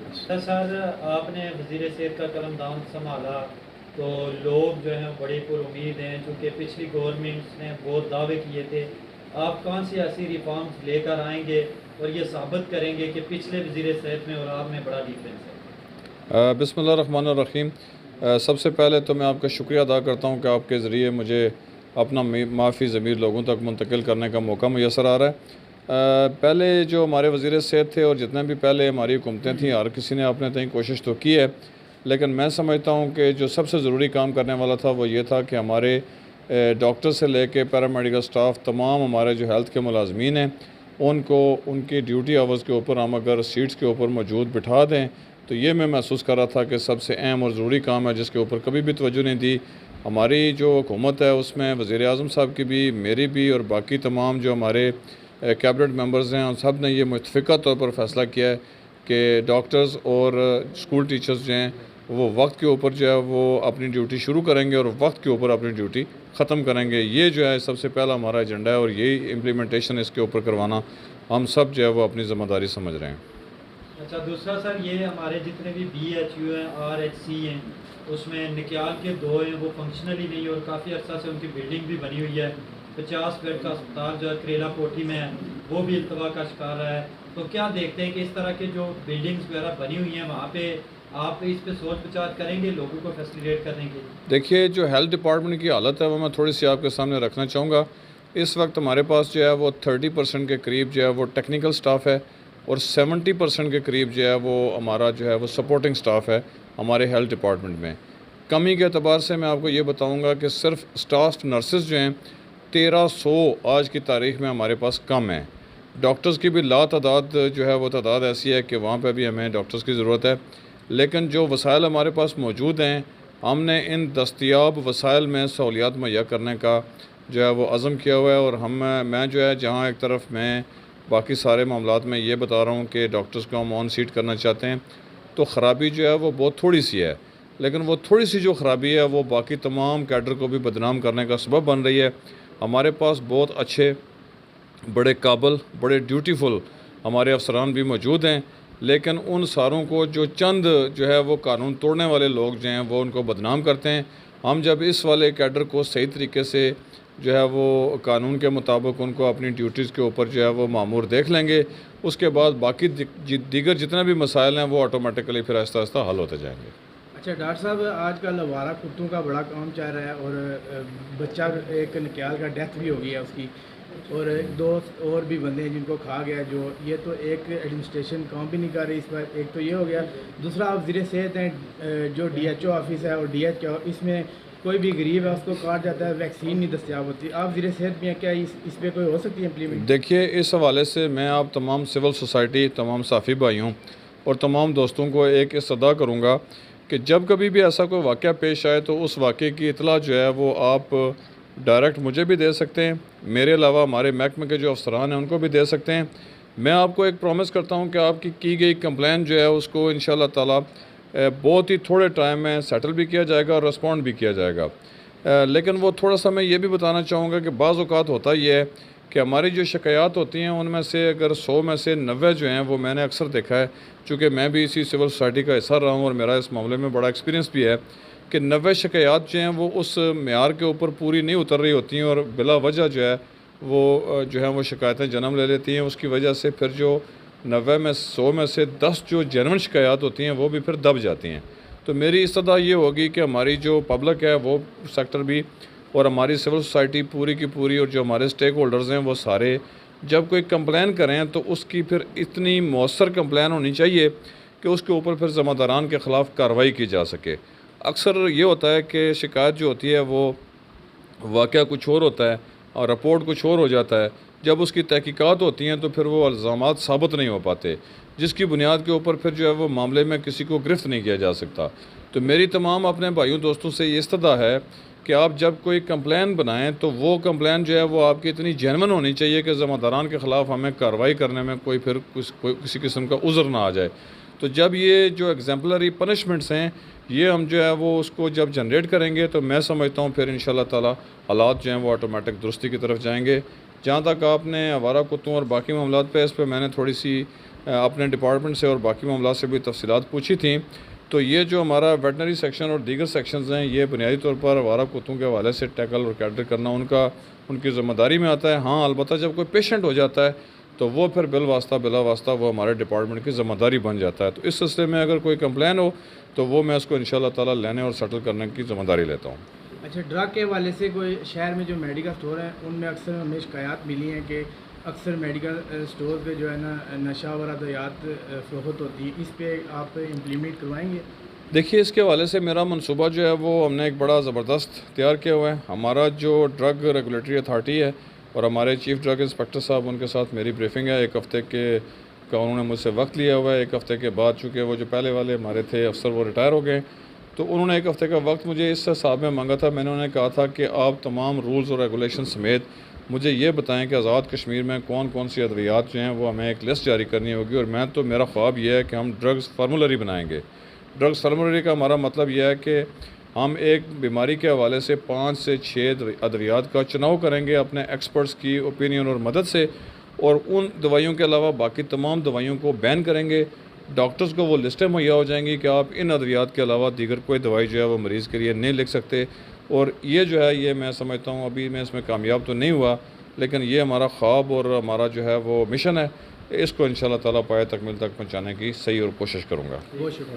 Sir, आपने वज़ीर सेहत का कलमदान संभाला तो लोग जो हैं बड़े पुरुमीद हैं, चूँकि पिछली गवर्नमेंट्स ने बहुत दावे किए थे। आप कौन सी ऐसी रिफॉर्म्स लेकर आएंगे और ये साबित करेंगे कि पिछले वज़ीर सेहत में और आप में बड़ा डिफरेंस है? बिस्मिल्लाहिर्रहमानिर्रहीम। सबसे पहले तो मैं आपका शुक्रिया अदा करता हूँ कि आपके ज़रिए मुझे अपना माफ़ी ज़मीर लोगों तक मुंतकिल करने का मौका मुयसर आ रहा है। पहले जो हमारे वज़ीर सेहत थे और जितने भी पहले हमारी हुकूमतें थीं, हर किसी ने अपने तय कोशिश तो की है, लेकिन मैं समझता हूँ कि जो सबसे ज़रूरी काम करने वाला था वो ये था कि हमारे डॉक्टर से लेके पैरामेडिकल स्टाफ, तमाम हमारे जो हेल्थ के मुलाजमीन हैं, उनको उनकी ड्यूटी आवर्स के ऊपर हम अगर सीट्स के ऊपर मौजूद बिठा दें, तो ये मैं महसूस कर रहा था कि सबसे अहम और ज़रूरी काम है, जिसके ऊपर कभी भी तवज्जो नहीं दी। हमारी जो हुकूमत है उसमें वज़ीर आज़म साहब की भी, मेरी भी और बाकी तमाम जो हमारे कैबिनेट मेंबर्स हैं, उन सब ने ये मुतफ़िक़ा तौर पर फ़ैसला किया है कि डॉक्टर्स और स्कूल टीचर्स जो हैं वो वक्त के ऊपर जो है वो अपनी ड्यूटी शुरू करेंगे और वक्त के ऊपर अपनी ड्यूटी ख़त्म करेंगे। ये जो है सबसे पहला हमारा एजेंडा है और यही इम्प्लीमेंटेशन इसके ऊपर करवाना हम सब जो है वो अपनी ज़िम्मेदारी समझ रहे हैं। अच्छा, दूसरा सर, ये हमारे जितने भी BHU हैं, RHC हैं, उसमें निक्याल के 2 हैं, वो फंक्शनल ही नहीं और काफ़ी अर्सा से उनकी बिल्डिंग भी बनी हुई है। 50 बेड का अस्पताल जो है करेला कोठी में है, वो भी इल्तवा का शिकार रहा है। तो क्या देखते हैं कि इस तरह के जो बिल्डिंग्स वगैरह बनी हुई हैं वहाँ पे आप इस पे सोच विचार करेंगे लोगों को फैसिलिटेट करने के लिए? देखिए, जो हेल्थ डिपार्टमेंट की हालत है वो मैं थोड़ी सी आपके सामने रखना चाहूँगा। इस वक्त हमारे पास जो है वो 30% के करीब जो है वो टेक्निकल स्टाफ है और 70% के करीब जो है वो हमारा जो है वो सपोर्टिंग स्टाफ है हमारे हेल्थ डिपार्टमेंट में। कमी के अतबार से मैं आपको ये बताऊँगा कि सिर्फ स्टाफ नर्सेज जो हैं 1300 आज की तारीख़ में हमारे पास कम हैं। डॉक्टर्स की भी लातादाद जो है वो तादाद ऐसी है कि वहाँ पे भी हमें डॉक्टर्स की ज़रूरत है, लेकिन जो वसाइल हमारे पास मौजूद हैं, हमने इन दस्तयाब वसाइल में सहूलियात मुहैया करने का जो है वो अज़म किया हुआ है। और मैं जो है जहाँ एक तरफ मैं बाकी सारे मामलात में ये बता रहा हूँ कि डॉक्टर्स को हम ऑन सीट करना चाहते हैं, तो ख़राबी जो है वो बहुत थोड़ी सी है, लेकिन वो थोड़ी सी जो ख़राबी है वो बाकी तमाम कैडर को भी बदनाम करने का सबब बन रही है। हमारे पास बहुत अच्छे, बड़े काबिल, बड़े ड्यूटीफुल हमारे अफसरान भी मौजूद हैं, लेकिन उन सारों को जो चंद जो है वो कानून तोड़ने वाले लोग जो हैं वो उनको बदनाम करते हैं। हम जब इस वाले कैडर को सही तरीके से जो है वो कानून के मुताबिक उनको अपनी ड्यूटीज़ के ऊपर जो है वो मामूर देख लेंगे, उसके बाद बाकी दीगर जितने भी मसाइल हैं वो ऑटोमेटिकली फिर आहिस्ता आहिस्ता हल होते जाएंगे। अच्छा डॉक्टर साहब, आजकल आवारा कुत्तों का बड़ा काम चल रहा है और बच्चा एक निकाल का डेथ भी हो गई है उसकी, और दो और भी बंदे हैं जिनको खा गया। जो ये तो एक एडमिनिस्ट्रेशन काम भी नहीं कर रही इस पर, एक तो ये हो गया। दूसरा, आप वज़ीर सेहत हैं, जो DHO ऑफिस है और DH का, इसमें कोई भी गरीब है उसको काट जाता है, वैक्सीन नहीं दस्तियाब होती। आप वज़ीर सेहत भी हैं, क्या इस पर कोई हो सकती है इम्प्लीमेंट? देखिए, इस हवाले से मैं आप तमाम सिविल सोसाइटी, तमाम साफ़ी भाइयों और तमाम दोस्तों को एक सदा करूँगा कि जब कभी भी ऐसा कोई वाक़या पेश आए तो उस वाक़े की इतला जो है वो आप डायरेक्ट मुझे भी दे सकते हैं, मेरे अलावा हमारे महकमे के जो अफसरान हैं उनको भी दे सकते हैं। मैं आपको एक प्रॉमिस करता हूँ कि आपकी की गई कंप्लेन जो है उसको इंशाल्लाह ताला बहुत ही थोड़े टाइम में सेटल भी किया जाएगा और रिस्पॉन्ड भी किया जाएगा। लेकिन वो थोड़ा सा मैं ये भी बताना चाहूँगा कि बाज़ औक़ात होता ये है कि हमारी जो शिकायत होती हैं उनमें से अगर 100 में से 90 जो हैं वो मैंने अक्सर देखा है, चूँकि मैं भी इसी सिविल सोसाइटी का हिस्सा रहा हूँ और मेरा इस मामले में बड़ा एक्सपीरियंस भी है कि 90 शिकायत जो हैं वो उस मेयार के ऊपर पूरी नहीं उतर रही होती हैं और बिला वजह जो है वो जो है वो शिकायतें जन्म ले लेती हैं। उसकी वजह से फिर जो 90 में 100 में से 10 जो जेन्युइन शिकायत होती हैं वो भी फिर दब जाती हैं। तो मेरी इस्तदा ये होगी कि हमारी जो पब्लिक है वो सेक्टर भी और हमारी सिविल सोसाइटी पूरी की पूरी और जो हमारे स्टेक होल्डर्स हैं वो सारे जब कोई कंप्लेन करें तो उसकी फिर इतनी मौसर कंप्लेन होनी चाहिए कि उसके ऊपर फिर ज़िम्मेदारान के ख़िलाफ़ कार्रवाई की जा सके। अक्सर ये होता है कि शिकायत जो होती है वो वाक़या कुछ और होता है और रिपोर्ट कुछ और हो जाता है। जब उसकी तहकीकात होती हैं तो फिर वो इल्ज़ामात साबित नहीं हो पाते, जिसकी बुनियाद के ऊपर फिर जो है वो मामले में किसी को गिरफ़्त नहीं किया जा सकता। तो मेरी तमाम अपने भाइयों दोस्तों से ये इस्तदा है कि आप जब कोई कंप्लेन बनाएं तो वो कंप्लेन जो है वो आपकी इतनी जेन्युइन होनी चाहिए कि ज़िम्मेदारान के ख़िलाफ़ हमें कार्रवाई करने में कोई किसी किस्म का उज़र ना आ जाए। तो जब ये जो एग्जाम्पलरी पनिशमेंट्स हैं ये हम जो है वो उसको जब जनरेट करेंगे तो मैं समझता हूँ फिर इंशाल्लाह ताला हालात जो हैं वो ऑटोमेटिक दुरुस्ती की तरफ जाएंगे। जहाँ तक आपने आवारा कुत्तों और बाकी मामलात पे, इस पर मैंने थोड़ी सी अपने डिपार्टमेंट से और बाकी मामला से भी तफसीलात पूछी थी। तो ये जो हमारा वेटनरी सेक्शन और दीगर सेक्शंस हैं, ये बुनियादी तौर पर आवारा कुत्तों के हवाले से टैकल और कैटर करना उनकी ज़िम्मेदारी में आता है। हाँ, अलबत्ता जब कोई पेशेंट हो जाता है तो वो फिर बिला वास्ता वो हमारे डिपार्टमेंट की ज़िम्मेदारी बन जाता है। तो इस सिलसिले में अगर कोई कंप्लेन हो तो वो मैं उसको इंशाअल्लाह ताला लेने और सेटल करने की ज़िम्मेदारी लेता हूँ। अच्छा, ड्रग के हवाले से कोई शहर में जो मेडिकल स्टोर हैं उनमें अक्सर हमें शिकायत मिली हैं कि अक्सर मेडिकल स्टोर पे जो है ना नशा व अद्वियात फ़रोख्त होती है, इस पे आप इम्प्लीमेंट करवाएंगे? देखिए, इसके हवाले से मेरा मनसूबा जो है वो हमने एक बड़ा ज़बरदस्त तैयार किया हुआ है। हमारा जो ड्रग रेगुलेटरी अथॉरिटी है और हमारे चीफ़ ड्रग इंस्पेक्टर साहब, उनके साथ मेरी ब्रीफिंग है। 1 हफ़्ते का उन्होंने मुझसे वक्त लिया हुआ है। 1 हफ़्ते के बाद चूँकि वो जो पहले वाले हमारे थे अफसर वो रिटायर हो गए, तो उन्होंने 1 हफ़्ते का वक्त मुझे इस हिसाब में मांगा था। मैंने उन्हें कहा था कि आप तमाम रूल्स और रेगुलेशन समेत मुझे ये बताएं कि आज़ाद कश्मीर में कौन कौन सी अद्वियात जो हैं वो हमें एक लिस्ट जारी करनी होगी। और मेरा ख्वाब ये है कि हम ड्रग्स फार्मूलरी बनाएंगे। ड्रग्स फार्मूलरी का हमारा मतलब यह है कि हम एक बीमारी के हवाले से 5 से 6 अद्वियात का चुनाव करेंगे अपने एक्सपर्ट्स की ओपिनियन और मदद से, और उन दवाइयों के अलावा बाकी तमाम दवाइयों को बैन करेंगे। डॉक्टर्स को वो लिस्टें मुहैया हो जाएंगी कि आप इन अद्वियात के अलावा दीगर कोई दवाई जो है वो मरीज़ के लिए नहीं लिख सकते। और ये जो है ये मैं समझता हूँ अभी मैं इसमें कामयाब तो नहीं हुआ, लेकिन ये हमारा ख्वाब और हमारा जो है वो मिशन है। इसको इंशाअल्लाह ताला पाए तकमील तक पहुँचाने की सही और कोशिश करूँगा। बहुत शुक्रिया।